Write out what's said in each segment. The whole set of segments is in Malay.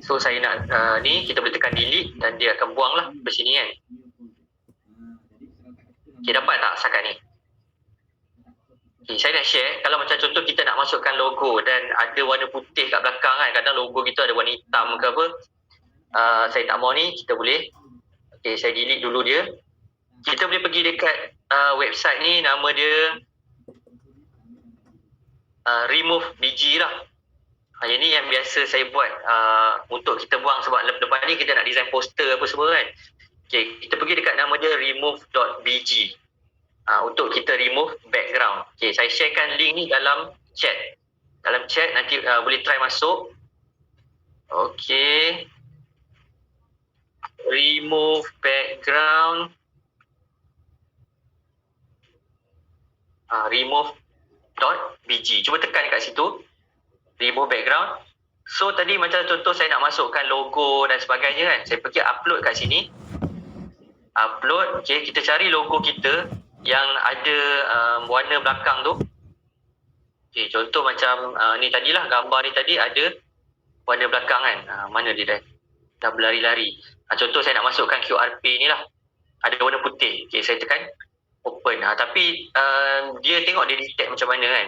So saya nak ni kita boleh tekan delete dan dia akan buang lah ke sini kan. Okay, dapat tak setakat ni? Okay, saya nak share, kalau macam contoh kita nak masukkan logo dan ada warna putih kat belakang kan, kadang logo kita ada warna hitam ke apa, saya tak mau ni, kita boleh, okay, saya delete dulu dia. Kita boleh pergi dekat website ni, nama dia remove bg lah. Yang ni yang biasa saya buat untuk kita buang, sebab lepas ni kita nak design poster apa semua kan. Okay, kita pergi dekat nama dia remove.bg untuk kita remove background. Okay, saya sharekan link ni dalam chat. Dalam chat nanti boleh try masuk. Okay, remove background, remove.bg. Cuba tekan kat situ, remove background. So tadi macam contoh saya nak masukkan logo dan sebagainya kan, saya pergi upload kat sini. Upload, okay, kita cari logo kita yang ada warna belakang tu. Okay, contoh macam ni tadilah, gambar ni tadi ada warna belakang kan. Mana dia dah berlari-lari. Contoh saya nak masukkan QRP ni lah, ada warna putih. Okay, saya tekan open. Tapi dia tengok dia detect macam mana kan.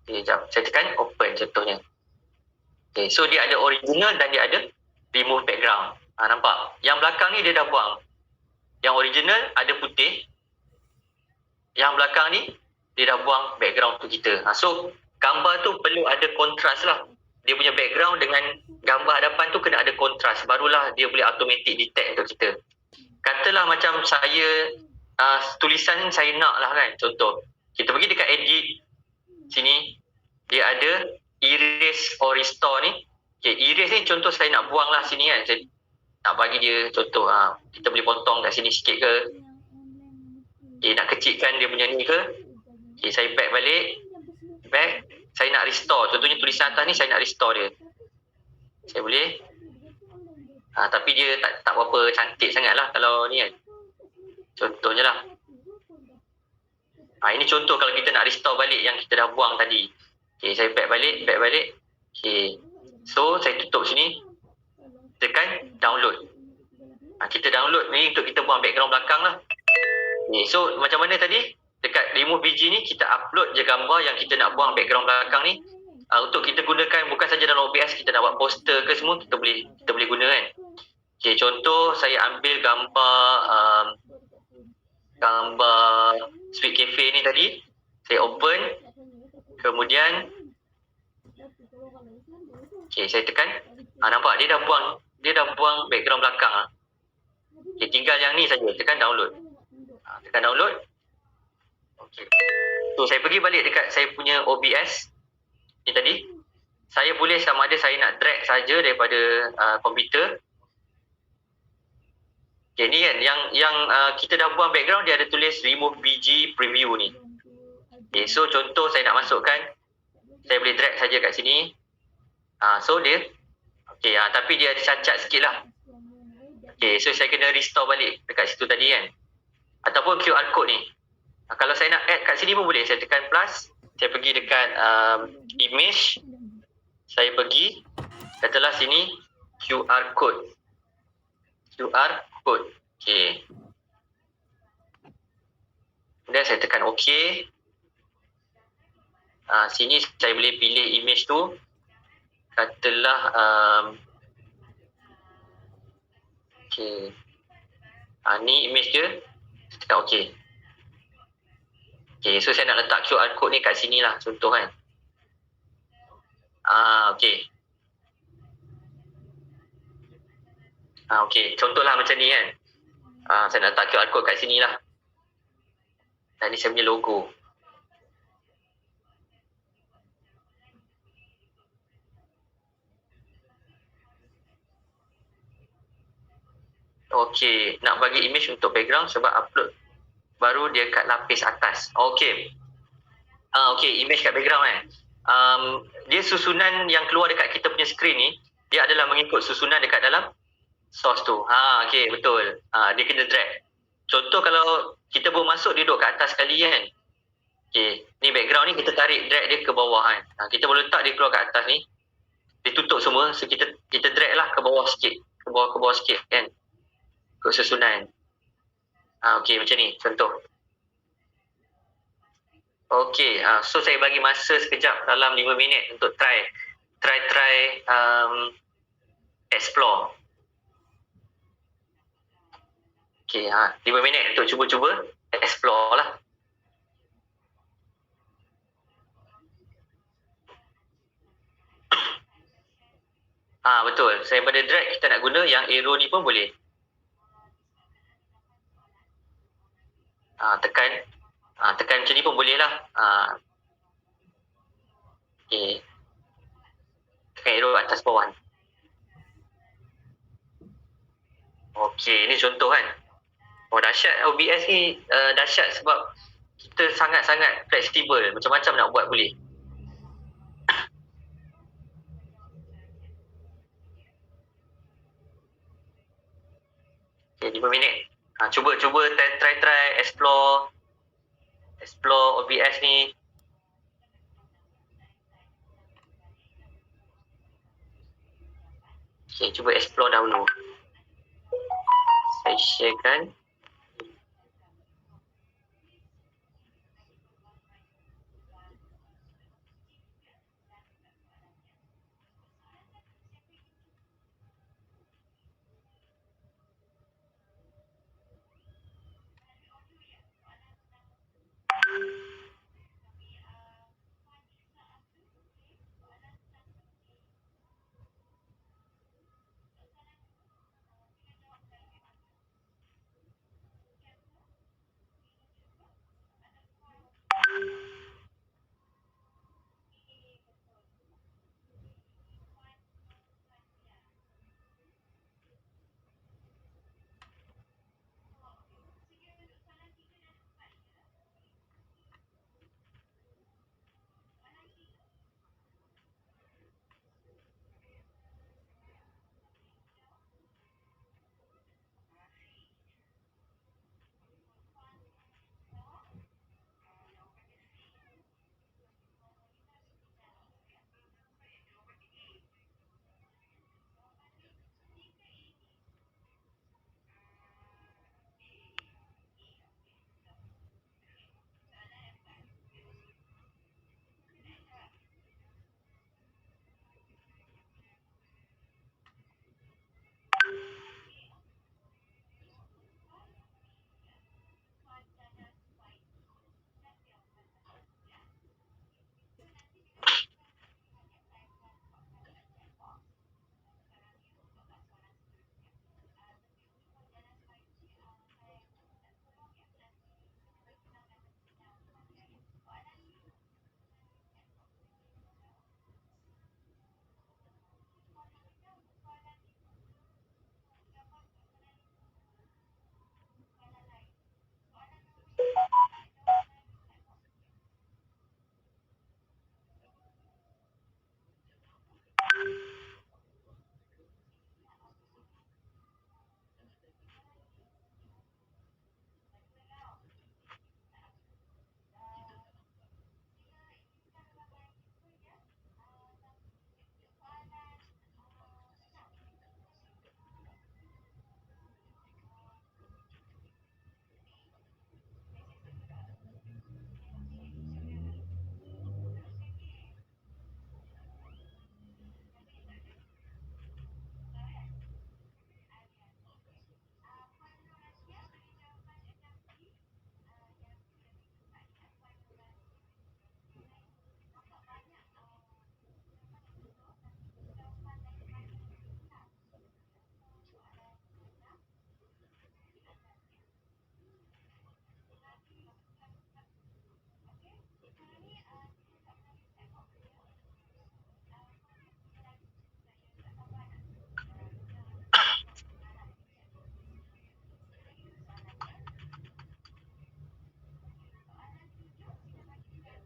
Okay, sekejap, saya tekan open contohnya. Okay, so dia ada original dan dia ada remove background. Nampak? Yang belakang ni dia dah buang. Yang original ada putih. Yang belakang ni dia dah buang background tu kita. So gambar tu perlu ada kontras lah. Dia punya background dengan gambar hadapan tu kena ada kontras, barulah dia boleh automatic detect untuk kita. Katalah macam saya tulisan saya nak lah kan, contoh kita pergi dekat edit sini, dia ada erase or restore ni. Okay, erase ni contoh saya nak buang lah sini kan, saya nak bagi dia contoh, kita boleh potong kat sini sikit ke. Okay, nak kecilkan dia punya ni ke. Okay, saya back balik. Back, saya nak restore. Contohnya tulisan atas ni saya nak restore dia. Saya boleh. Tapi dia tak berapa cantik sangat lah kalau ni kan. Contohnya lah. Ini contoh kalau kita nak restore balik yang kita dah buang tadi. Okay, saya back balik. Okay, so saya tutup sini. Tekan download. Kita download ni untuk kita buang background belakang lah. Okay, so macam mana tadi? Dekat remove bg ni kita upload je gambar yang kita nak buang background belakang ni. Untuk kita gunakan bukan saja dalam OBS, kita nak buat poster ke semua, kita boleh guna kan. Okay, contoh saya ambil gambar Sweet Cafe ni tadi. Saya open. Kemudian okay, saya tekan. Nampak dia dah buang background belakang. Okay, tinggal yang ni saja, tekan download. Tekan download. Okay. So saya pergi balik dekat saya punya OBS ni tadi. Saya boleh sama ada saya nak drag saja daripada komputer. Okay, ni kan yang kita dah buang background, dia ada tulis remove bg preview ni. Okay, so contoh saya nak masukkan, saya boleh drag saja kat sini. So dia okay, tapi dia ada cacat sikit lah. Okay, so saya kena restore balik dekat situ tadi kan. Ataupun QR code ni, kalau saya nak add kat sini pun boleh. Saya tekan plus, saya pergi dekat image, saya pergi, katalah sini QR code. Okay. Kemudian saya tekan OK. Sini saya boleh pilih image tu. Katalah okay. Ni image dia. Saya tekan OK. Okay, so saya nak letak QR code ni kat sini lah, contoh kan. Okay. Okay, contohlah macam ni kan. Saya nak letak QR code kat sini lah. Dan ni saya punya logo. Okay, nak bagi image untuk background sebab upload baru dia kat lapis atas. Okay. Okay, image kat background kan. Dia susunan yang keluar dekat kita punya screen ni, dia adalah mengikut susunan dekat dalam source tu. Okay, betul. Dia kena drag. Contoh kalau kita baru masuk, dia duduk kat atas sekali kan. Okay, ni background ni kita tarik, drag dia ke bawah kan. Kita boleh letak dia keluar kat atas ni. dia tutup semua, so kita drag lah ke bawah sikit, ke bawah sikit kan, ikut susunan. Okey, macam ni contoh. Okey, so saya bagi masa sekejap dalam 5 minit untuk try explore. Okey, 5 minit untuk cuba-cuba explore lah. Betul. Saya pada drag kita nak guna yang arrow ni pun boleh. Tekan macam ni pun boleh lah. Okay. Tekan arrow atas bawah. Okey, ni contoh kan. Dahsyat OBS ni, dahsyat sebab kita sangat-sangat fleksibel. Macam-macam nak buat boleh. Okay, 5 minit. Cuba try explore OBS ni. Okay, cuba explore dahulu. Saya sharekan.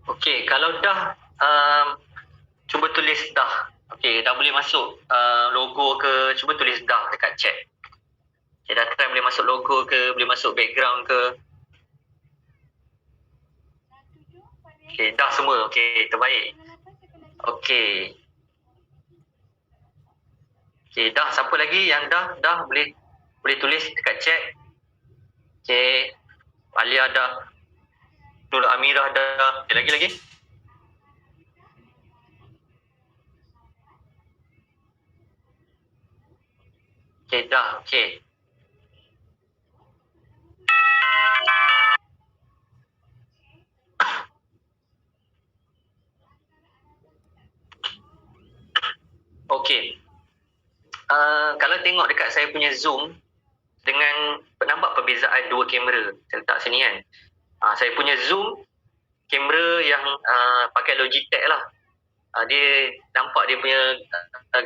Okey, kalau dah cuba tulis dah. Okey, dah boleh masuk logo ke, cuba tulis dah dekat chat. Okay, dah try boleh masuk logo ke, boleh masuk background ke. Okey, dah semua. Okey, terbaik. Okey. Okay, dah. Siapa lagi yang dah boleh tulis dekat chat. Okay, Alia dah, Nur Amirah dah. Okay, lagi. Okay, dah. Okay. Okay. Kalau tengok dekat saya punya Zoom, dengan nampak perbezaan dua kamera saya letak sini kan. Saya punya Zoom, kamera yang pakai Logitech lah. Dia nampak dia punya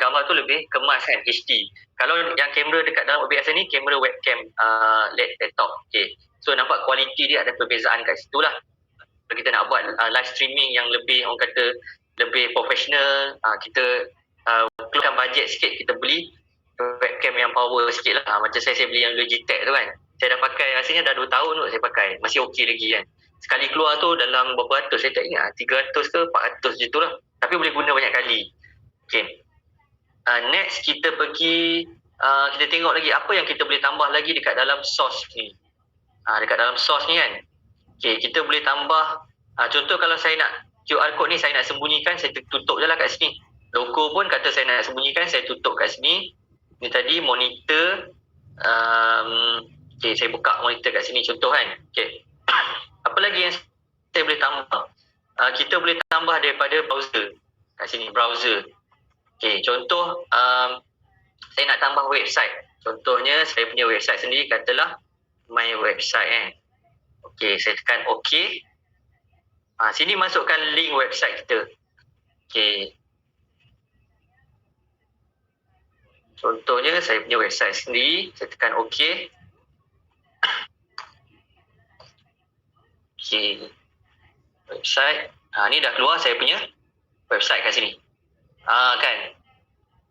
gambar tu lebih kemas kan, HD. Kalau yang kamera dekat dalam OBS ni, kamera webcam laptop. Okay. So nampak kualiti dia ada perbezaan kat situ lah. Kalau kita nak buat live streaming yang lebih, orang kata, lebih profesional, kita keluarkan bajet sikit, kita beli webcam yang power sikit lah. Macam saya beli yang Logitech tu kan. Saya dah pakai, rasanya dah 2 tahun tu saya pakai. Masih okey lagi kan. Sekali keluar tu dalam berapa ratus, saya tak ingat. 300 ke 400 je tu lah. Tapi boleh guna banyak kali. Okay. Next kita pergi, kita tengok lagi apa yang kita boleh tambah lagi dekat dalam source ni. Dekat dalam source ni kan. Okay, kita boleh tambah, contoh kalau saya nak QR code ni saya nak sembunyikan, saya tutup je lah kat sini. Logo pun kata saya nak sembunyikan, saya tutup kat sini. Ni tadi monitor, okay, saya buka monitor kat sini contoh kan. Okay. Apa lagi yang saya boleh tambah? Kita boleh tambah daripada browser kat sini, browser. Okay, contoh saya nak tambah website. Contohnya saya punya website sendiri, katalah my website Okay, saya tekan OK. Sini masukkan link website kita. Okay. Contohnya saya punya website sendiri, saya tekan OK. Okay. Website. Ni dah keluar saya punya website kat sini. Kan.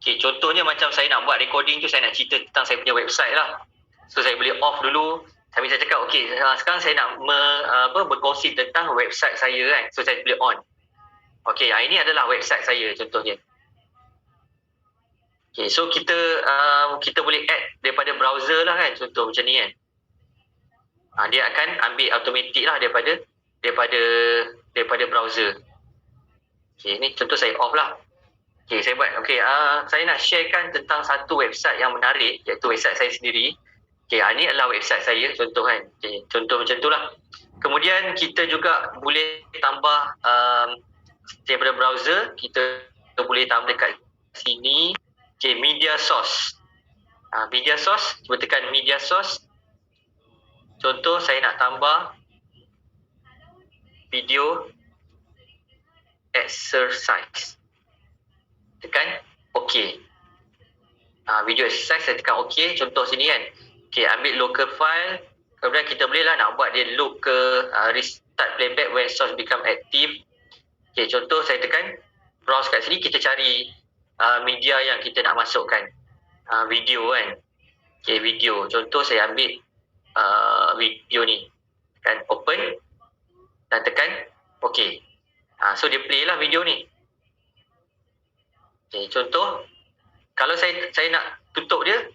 Okay, contohnya macam saya nak buat recording tu, saya nak cerita tentang saya punya website lah. So saya boleh off dulu. Sambil saya cakap, okay, sekarang saya nak berkongsi tentang website saya kan. So saya boleh on. Okay, ini adalah website saya contohnya. Okay, so kita boleh add daripada browser lah kan, contoh macam ni kan. Dia akan ambil automatik lah daripada browser. Okay, ni contoh saya off lah. Okay, saya buat. Okay, saya nak sharekan tentang satu website yang menarik, iaitu website saya sendiri. Okay, ni adalah website saya contoh kan. Okay, contoh macam tu lah. Kemudian kita juga boleh tambah daripada browser, kita boleh tambah dekat sini. Okay, media source. Media source, cuba tekan media source. Contoh saya nak tambah video exercise. Tekan OK. Video exercise saya tekan OK. Contoh sini kan. Okay, ambil local file. Kemudian kita boleh lah nak buat dia loop ke restart playback when source become active. Okay, contoh saya tekan browse kat sini. Kita cari media yang kita nak masukkan. Video kan. Okay, video. Contoh saya ambil video ni. Tekan open. Dan tekan OK. So dia play lah video ni. Okay, contoh. Kalau saya nak tutup dia.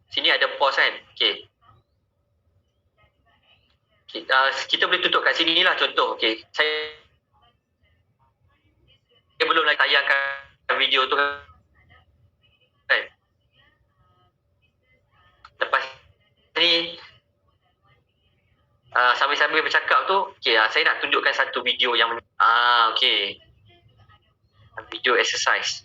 Sini ada pause kan. Okay. Kita boleh tutup kat sini lah contoh. Okay. Saya belum lagi tayangkan video tu kan. Lepas ni sambil-sambil bercakap tu, okay, saya nak tunjukkan satu video yang okay. Video exercise.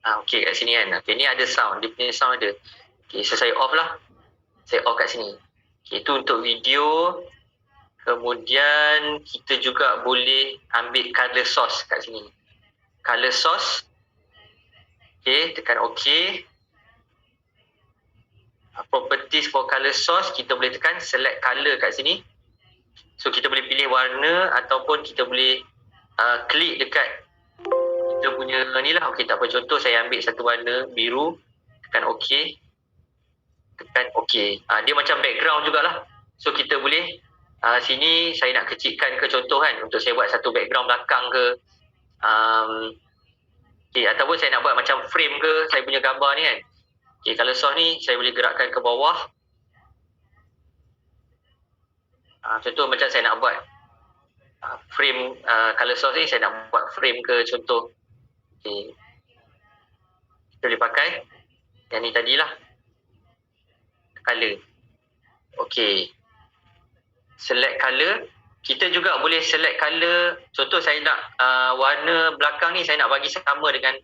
Okay, kat sini kan. Okay, ni ada sound. Dia punya sound ada. Okay, so saya off lah. Saya off kat sini. Okay, itu untuk video. Kemudian kita juga boleh ambil color source kat sini. Color source. Okay, tekan OK. Properties for color source. Kita boleh tekan select color kat sini. So kita boleh pilih warna ataupun kita boleh klik dekat kita punya ni lah. Okay, tak apa. Contoh saya ambil satu warna biru. Tekan OK. Tekan OK. Dia macam background jugalah. So kita boleh sini saya nak kecilkan ke contoh kan, untuk saya buat satu background belakang ke, ataupun saya nak buat macam frame ke saya punya gambar ni kan. Color source ni saya boleh gerakkan ke bawah. Contoh macam saya nak buat frame color source ni, saya nak buat frame ke contoh. Kita boleh pakai yang ni tadilah, color. Select color. Kita juga boleh select color. Contoh saya nak warna belakang ni saya nak bagi sama dengan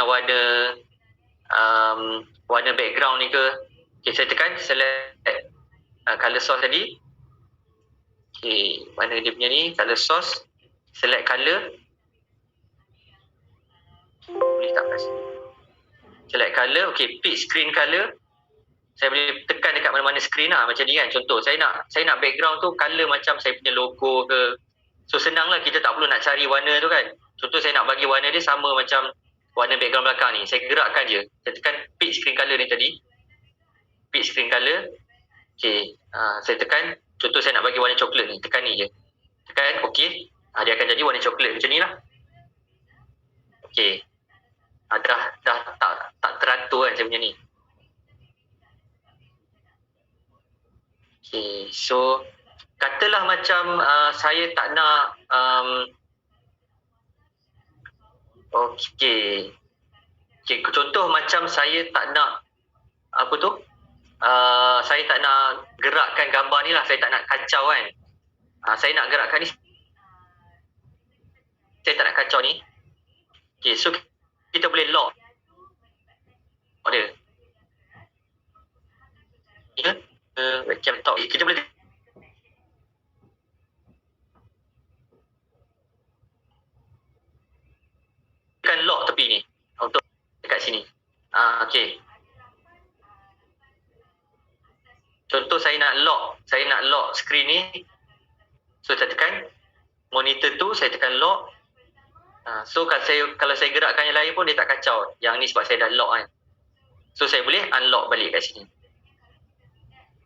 warna warna background ni ke. Saya tekan select color source tadi. Mana dia punya ni, color source, select color. Boleh tak kat sini? Select color, pick screen color. Saya boleh tekan dekat mana-mana screen lah, macam ni kan. Contoh saya nak background tu color macam saya punya logo ke. So senang lah, kita tak perlu nak cari warna tu kan. Contoh saya nak bagi warna dia sama macam warna background belakang ni, saya gerakkan je. Saya tekan pick screen color ni tadi, pick screen color. Saya tekan, contoh saya nak bagi warna coklat ni, tekan ni je, tekan dia akan jadi warna coklat macam ni lah. Dah tak teratur kan saya punya ni. So katalah macam saya tak nak contoh macam saya tak nak saya tak nak gerakkan gambar ni lah, saya tak nak kacau kan. Saya nak gerakkan ni, saya tak nak kacau ni. So kita boleh lock dia. Webcam top. Kita boleh tekan lock tepi ni untuk dekat sini. Contoh saya nak lock screen ni. So saya tekan monitor tu, saya tekan lock. So kalau saya gerakkan yang lain pun dia tak kacau. Yang ni sebab saya dah lock kan. So saya boleh unlock balik kat sini.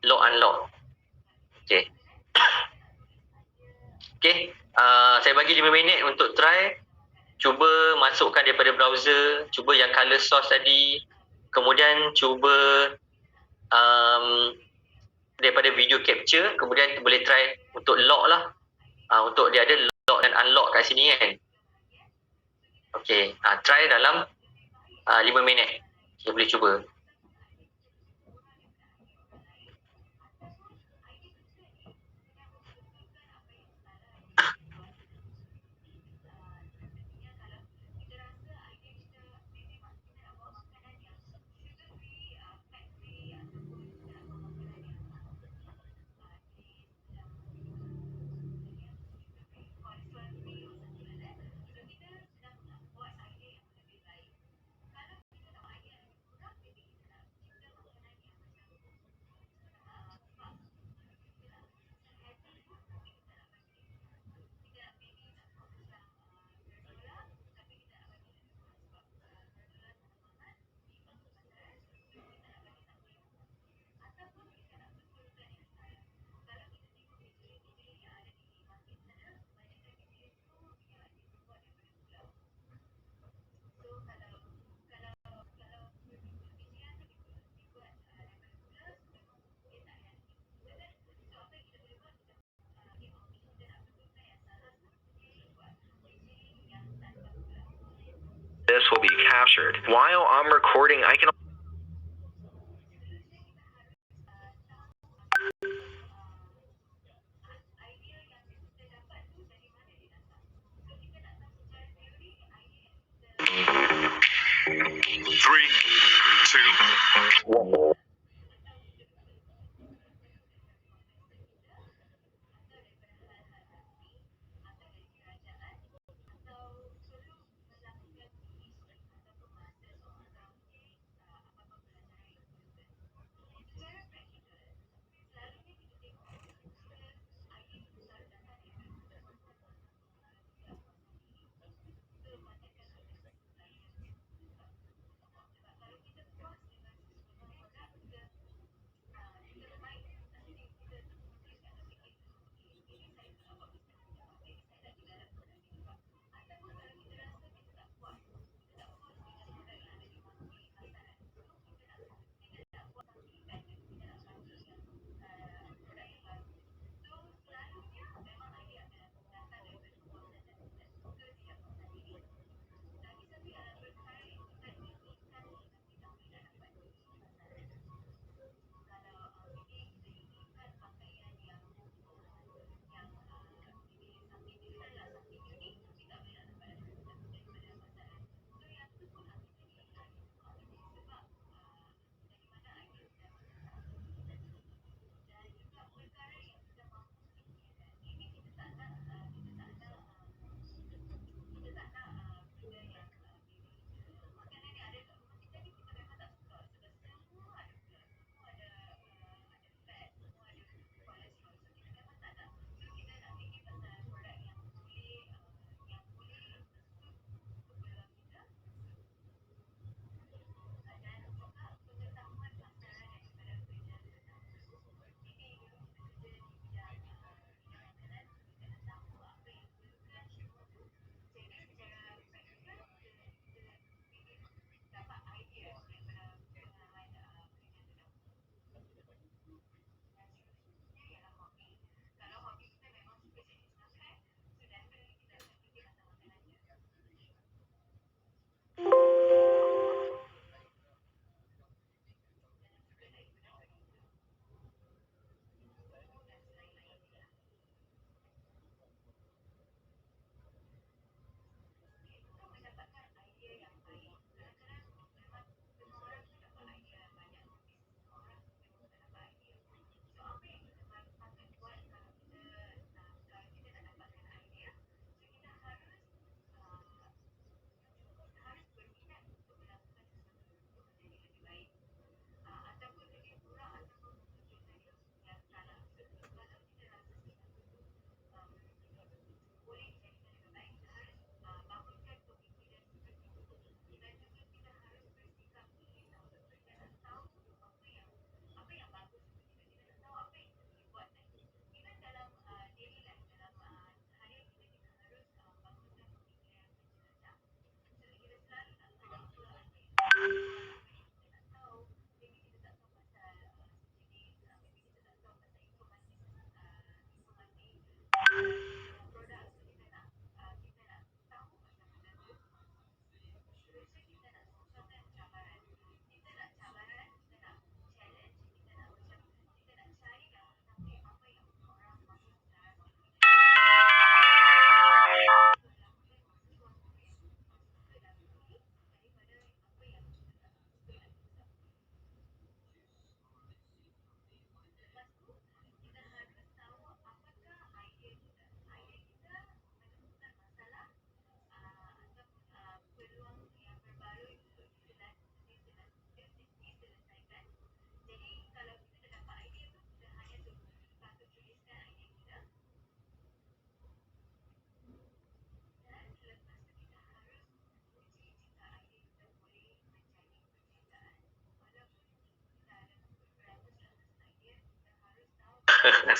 Lock unlock. Saya bagi 5 minit untuk try. Cuba masukkan daripada browser, cuba yang color source tadi, kemudian cuba daripada video capture, kemudian boleh try untuk lock lah. Untuk dia ada lock dan unlock kat sini kan. Try dalam 5 minit. Kita boleh cuba. This will be captured. While I'm recording, I can... Three, two, one.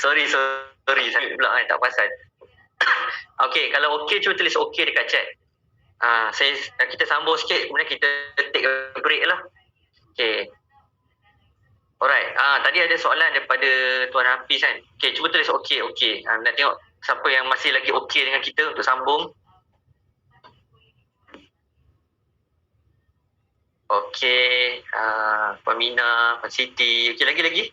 sorry. Saya pula tak perasan. Okey, kalau okey cuba tulis okey dekat chat. Kita sambung sikit, kemudian kita take a break lah. Okey. Alright. Tadi ada soalan daripada Tuan Hafiz kan. Okey, cuba tulis okey. Nak tengok siapa yang masih lagi okey dengan kita untuk sambung. Okey, Puan Mina, Puan Siti. Okey, lagi.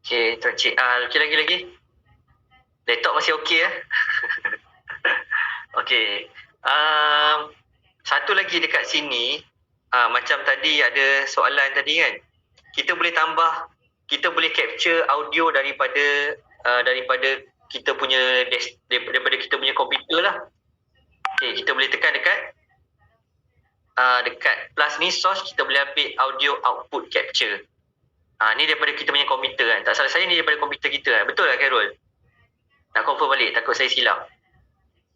Okey, Tuan Cik Al. Okey, lagi. Laptop masih okey ya? Okey. Satu lagi dekat sini, macam tadi ada soalan tadi kan. Kita boleh capture audio daripada kita punya daripada kita punya komputer lah. Okey, kita boleh tekan dekat plus ni source, kita boleh ambil audio output capture. Ni daripada kita punya komputer kan. Tak salah saya ni daripada komputer kita kan. Betul tak Carol? Nak confirm balik, takut saya silap.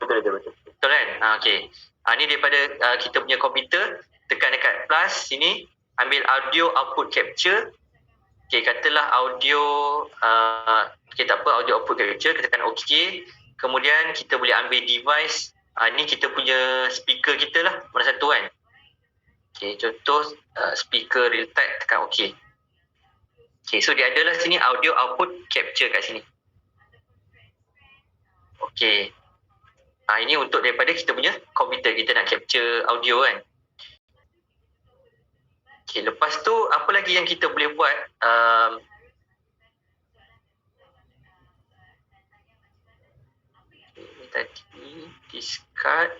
Betul. Betul kan? Okey. Ni daripada kita punya komputer, tekan dekat plus sini, ambil audio output capture. Okey, katalah audio okey tak apa, audio output capture, kita tekan okey. Kemudian kita boleh ambil device, ni kita punya speaker kita lah, mana satu kan. Okey, contoh speaker real time, tekan okey. Okey, so dia adalah sini audio output capture kat sini. Okey. Ini untuk daripada kita punya komputer, kita nak capture audio kan. Okey, lepas tu apa lagi yang kita boleh buat? Ini tadi discard.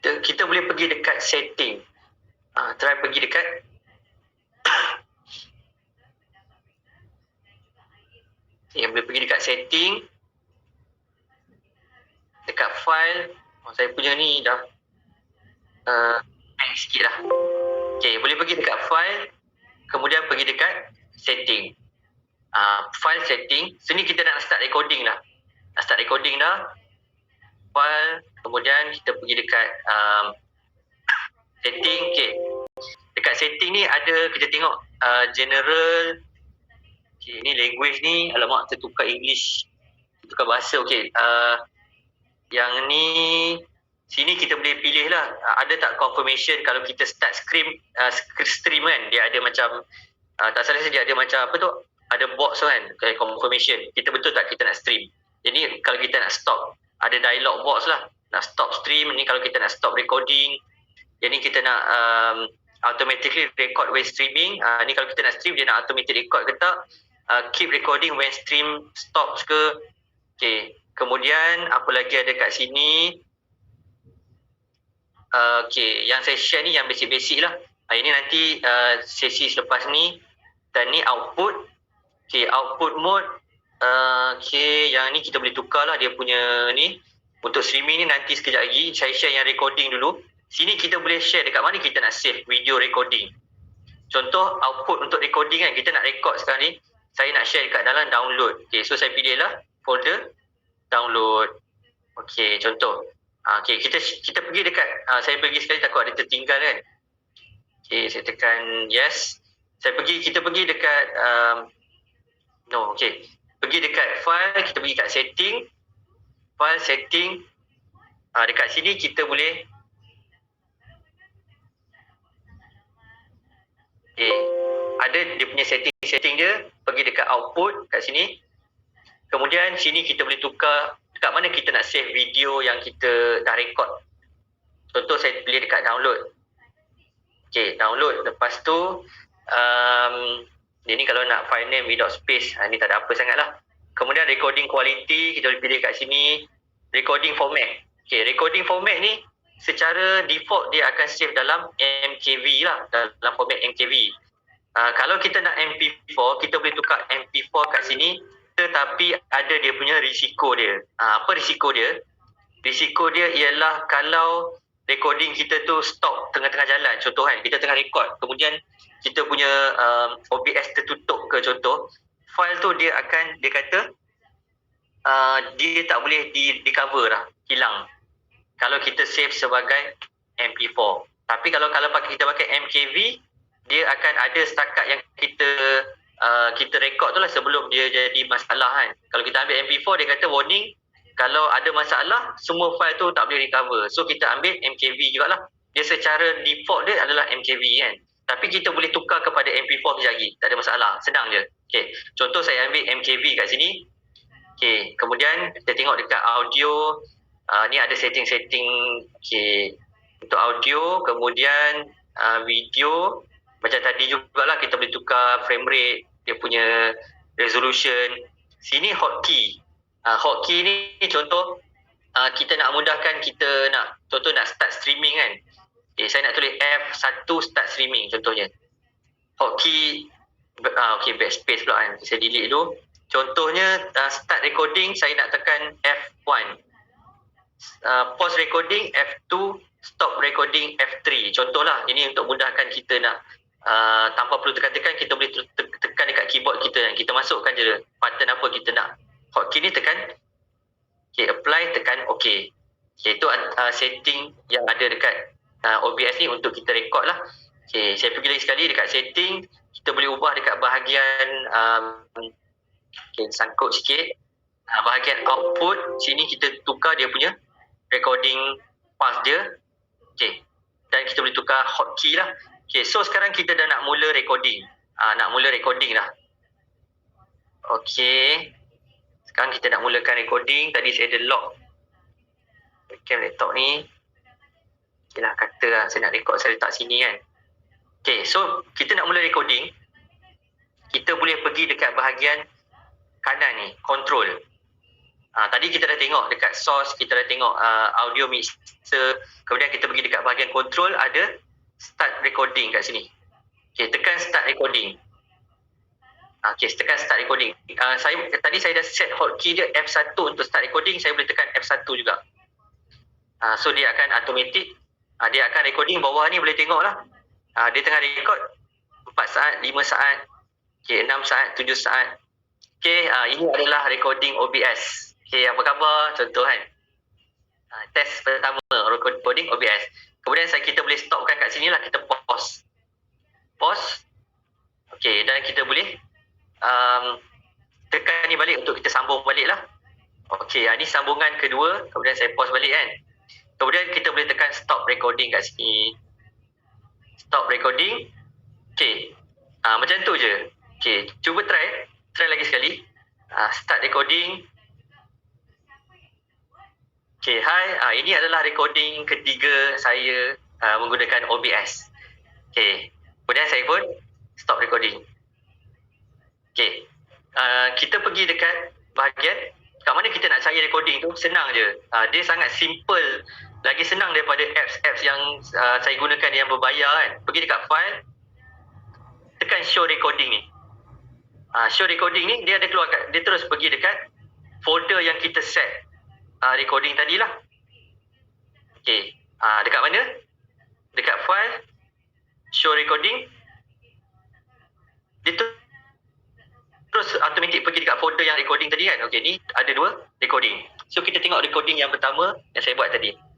Kita boleh pergi dekat setting. Try pergi dekat boleh pergi dekat setting, dekat file. Saya punya ni dah sikit lah. Okey, boleh pergi dekat file, kemudian pergi dekat setting. File setting. Sini kita nak start recording dah. File, kemudian kita pergi dekat setting. Okey. Dekat setting ni ada, kita tengok general. Okay, ni language ni, alamak tertukar English, tertukar bahasa. Okey, yang ni sini kita boleh pilih lah, ada tak confirmation kalau kita start stream kan, dia ada macam tak salah saya, dia ada macam apa tu, ada box kan, confirmation kita betul tak kita nak stream. Jadi kalau kita nak stop, ada dialog box lah, nak stop stream ni. Kalau kita nak stop recording, jadi kita nak automatically record when streaming. Ni kalau kita nak stream, dia nak automatic record ke tak. Keep recording when stream stops ke. Okay, kemudian apa lagi ada kat sini? Okay, yang saya share ni yang basic-basic lah. Ini nanti sesi selepas ni. Dan ni output. Okay, output mode. Okay, yang ni kita boleh tukar lah dia punya ni. Untuk streaming ni nanti sekejap lagi. Saya share yang recording dulu. Sini kita boleh share dekat mana kita nak save video recording. Contoh output untuk recording kan, kita nak record sekarang ni. Saya nak share dekat dalam download. Okay, so saya pilih lah folder download. Okay, contoh. Okay, kita pergi dekat, saya pergi sekali takut ada tertinggal kan. Okay, saya tekan yes. Kita pergi dekat, okay. Pergi dekat file, kita pergi kat setting. File, setting. Dekat sini kita boleh, okay, ada dia punya setting dia. Pergi dekat output kat sini. Kemudian sini kita boleh tukar dekat mana kita nak save video yang kita dah record. Contoh saya pilih dekat download. Okay, download. Lepas tu ini kalau nak file name without space, ni tak ada apa sangat lah. Kemudian recording quality, kita boleh pilih kat sini. Recording format. Okay, recording format ni secara default dia akan save dalam MKV lah, dalam format MKV. Kalau kita nak MP4, kita boleh tukar MP4 kat sini, tetapi ada dia punya risiko dia. Apa risiko dia? Risiko dia ialah kalau recording kita tu stop tengah-tengah jalan, contoh kan, kita tengah record, kemudian kita punya OBS tertutup ke contoh, file tu dia kata dia tak boleh di cover lah, hilang. kalau kita save sebagai MP4. Tapi kalau kita pakai MKV, dia akan ada setakat yang kita rekod tu lah sebelum dia jadi masalah kan. Kalau kita ambil MP4, dia kata warning, kalau ada masalah, semua file tu tak boleh recover. So kita ambil MKV jugalah. Dia secara default dia adalah MKV kan. Tapi kita boleh tukar kepada MP4 kejap lagi. Tak ada masalah. Senang je. Okay. Contoh saya ambil MKV kat sini. Okay. Kemudian kita tengok dekat audio. Ni ada setting-setting. Okay. Untuk audio. Kemudian video. Macam tadi jugalah kita boleh tukar frame rate. Dia punya resolution. Sini hotkey. Hotkey ni contoh. Kita nak mudahkan kita nak. Contoh nak start streaming kan. Okay, saya nak tulis F1 start streaming contohnya. Hotkey, okay, backspace pula kan. Saya delete dulu. Contohnya start recording saya nak tekan F1. Pause recording F2, stop recording F3. Contohlah, ini untuk mudahkan kita nak tanpa perlu tekan-tekan, kita boleh tekan dekat keyboard kita kan. Kita masukkan je button apa kita nak. Hotkey ni tekan, okay, apply, tekan OK. Okay, itu setting yang ada dekat OBS ni untuk kita rekod lah. Okay, saya pergi lagi sekali dekat setting. Kita boleh ubah dekat bahagian okay, sangkut sikit. Bahagian output, sini kita tukar dia punya recording path dia. Okay, dan kita boleh tukar hotkey lah. Okay, so sekarang kita dah nak mula recording. Nak mula recording lah. Okay, sekarang kita nak mulakan recording. Tadi saya ada lock webcam laptop ni. Okay lah, kata saya nak record, saya letak sini kan. Okay, so kita nak mula recording. Kita boleh pergi dekat bahagian kanan ni, control. Tadi kita dah tengok dekat source, kita dah tengok audio mixer. Kemudian kita pergi dekat bahagian control, ada start recording kat sini. Okay, tekan start recording. Okay, tekan start recording. Tadi saya dah set hotkey dia F1 untuk start recording, saya boleh tekan F1 juga. So dia akan automatic. Dia akan recording bawah ni, boleh tengok lah. Dia tengah record 4 saat, 5 saat, okay, 6 saat, 7 saat. Okay, ini adalah recording OBS. Okay, apa khabar? Contoh kan. Test pertama, recording OBS. Kemudian kita boleh stopkan kat sini lah, kita pause. Pause. Okay, dan kita boleh tekan ni balik untuk kita sambung balik lah. Okay, ni sambungan kedua. Kemudian saya pause balik kan. Kemudian kita boleh tekan stop recording kat sini. Stop recording. Okay. Macam tu je. Okay. Cuba try. Try lagi sekali. Start recording. Okay. Hai. Ini adalah recording ketiga saya menggunakan OBS. Okay. Kemudian saya pun stop recording. Okay. Kita pergi dekat bahagian kat mana kita nak cari recording tu, senang je. Dia sangat simple. Lagi senang daripada apps-apps yang saya gunakan yang berbayar kan. Pergi dekat file, tekan show recording ni. Show recording ni dia ada keluar dia terus pergi dekat folder yang kita set recording tadi lah. Okay. Dekat mana? Dekat file, show recording. Dia terus automatic pergi dekat folder yang recording tadi kan. Okay, ni ada 2 recording. So kita tengok recording yang pertama yang saya buat tadi.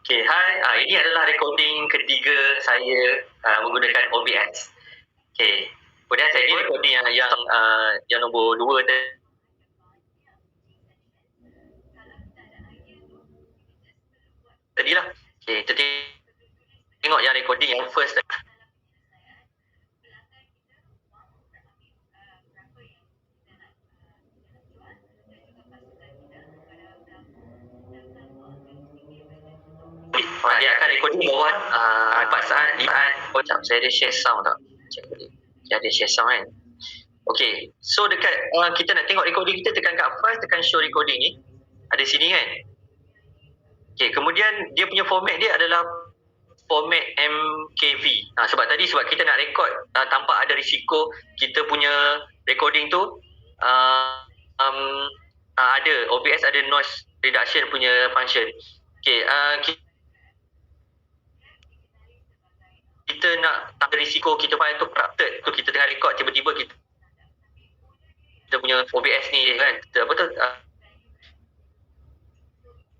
Okay, hai. Ini adalah recording ketiga saya menggunakan OBS. Okay. Kemudian saya ini recording yang nombor 2 tadi lah. Okay, kita tengok yang recording yang first tadi. Dia akan recording bawah 4 saat, 5 saat. Sekejap, saya ada share sound tak? Dia ada share sound kan? Okay, so dekat kita nak tengok recording kita, tekan kat file, tekan show recording ni. Ada sini kan? Okay, kemudian dia punya format dia adalah format MKV. Sebab kita nak record tanpa ada risiko kita punya recording tu ada OBS ada noise reduction punya function. Okay, kita nak tak ada risiko kita file tu corrupted tu, kita tengah record tiba-tiba kita kita punya OBS ni kan, apa tu,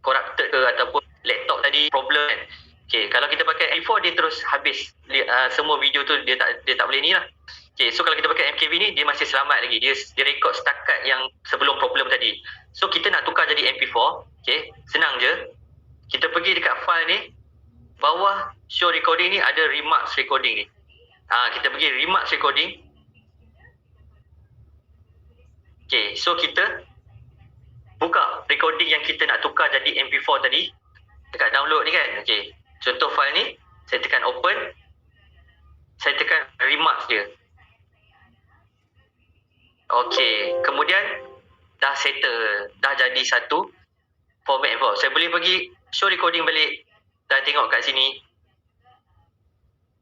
corrupted ke ataupun laptop tadi problem kan. Okay, kalau kita pakai MP4 dia terus habis semua video tu, dia tak boleh ni lah. Okay, so kalau kita pakai MKV ni dia masih selamat lagi, dia record setakat yang sebelum problem tadi. So kita nak tukar jadi MP4, okay, senang je. Kita pergi dekat file ni, bawah show recording ni ada remarks recording ni. Kita pergi remarks recording. Okay, so kita buka recording yang kita nak tukar jadi MP4 tadi dekat download ni kan. Okay, contoh file ni, saya tekan open, saya tekan remarks dia. Okay, kemudian dah settle, dah jadi satu format MP4. Saya boleh pergi show recording balik dan tengok kat sini.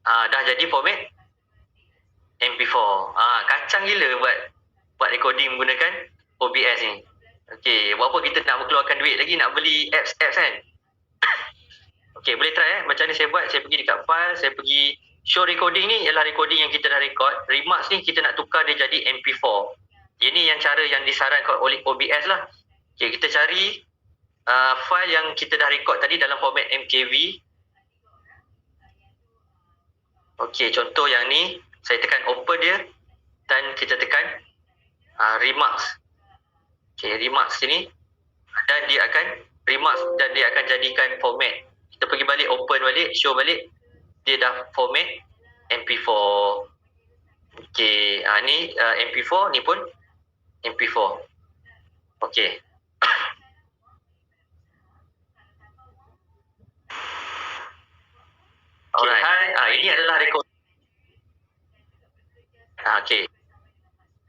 Dah jadi format MP4. Kacang gila buat recording menggunakan OBS ni. Okay, buat apa kita nak mengeluarkan duit lagi nak beli apps kan? Okay, boleh try macam ni saya buat. Saya pergi dekat file, saya pergi show recording ni ialah recording yang kita dah record. Remarks ni kita nak tukar dia jadi MP4. Ini yang cara yang disarankan oleh OBS lah. Okay, kita cari file yang kita dah record tadi dalam format MKV. Okay, contoh yang ni, saya tekan open dia dan kita tekan remarks. Okay, remarks sini dan dia akan remarks dan dia akan jadikan format. Kita pergi balik, open balik, show balik, dia dah format MP4. Okay, ni MP4, ni pun MP4. Okay. Alright. Ini adalah rekod. Okay.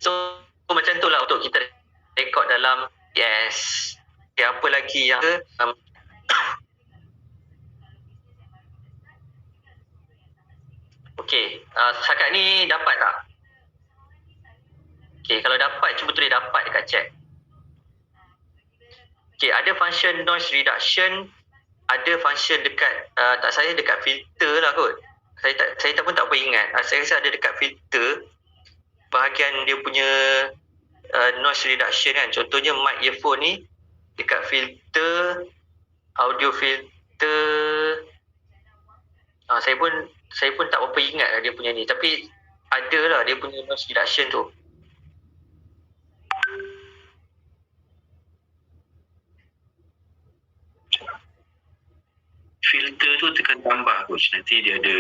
So macam tu lah untuk kita rekod dalam yes. Okay, apa lagi yang okay, setakat ni dapat tak? Okay, kalau dapat cuba tulis dapat dekat chat. Okay, ada function noise reduction, ada function dekat tak saya dekat filter lah kot. Saya tak pun tak apa ingat. Saya rasa ada dekat filter bahagian dia punya noise reduction kan. Contohnya mic earphone ni dekat filter, audio filter. Saya pun tak apa ingat lah dia punya ni. Tapi ada lah dia punya noise reduction tu. Filter tu tekan tambah coach, nanti dia ada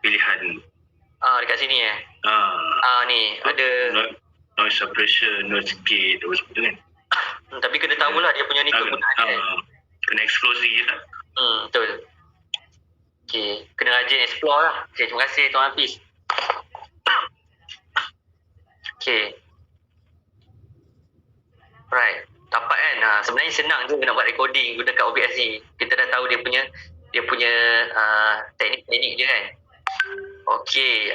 pilihan. Dekat sini ni ada noise suppression, noise gate, apa semua tu kan. Tapi kena tahulah dia punya ni kegunaan kan. Kena explore je lah. Betul. Okay, kena rajin explore lah. Okay, terima kasih Tuan Hafiz. Okay. Right. Dapat kan? Sebenarnya senang je nak buat recording gunakan OBS ni. Kita dah tahu dia punya teknik-teknik je kan. Okay.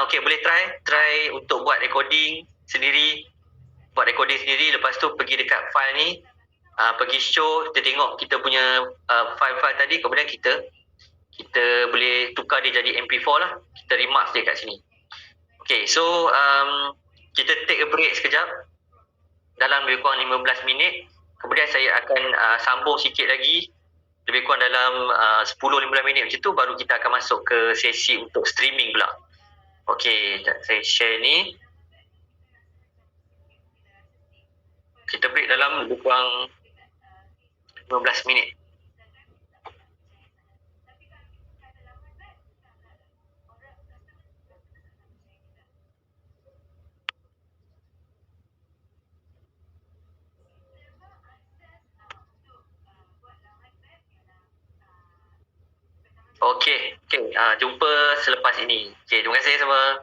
Okay, boleh try untuk buat recording sendiri. Buat recording sendiri, lepas tu pergi dekat file ni, pergi show, kita tengok kita punya file-file tadi, kemudian kita boleh tukar dia jadi MP4 lah. Kita remarks dia kat sini. Okay, so kita take a break sekejap dalam lebih kurang 15 minit. Kemudian saya akan sambung sikit lagi lebih kurang dalam 10-15 minit macam tu, baru kita akan masuk ke sesi untuk streaming pula. Okay, saya share ni. Kita break dalam lebih kurang 15 minit. Okay. Jumpa selepas ini. Okay, terima kasih semua.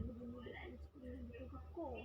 begini dia tulis begini gitu kau.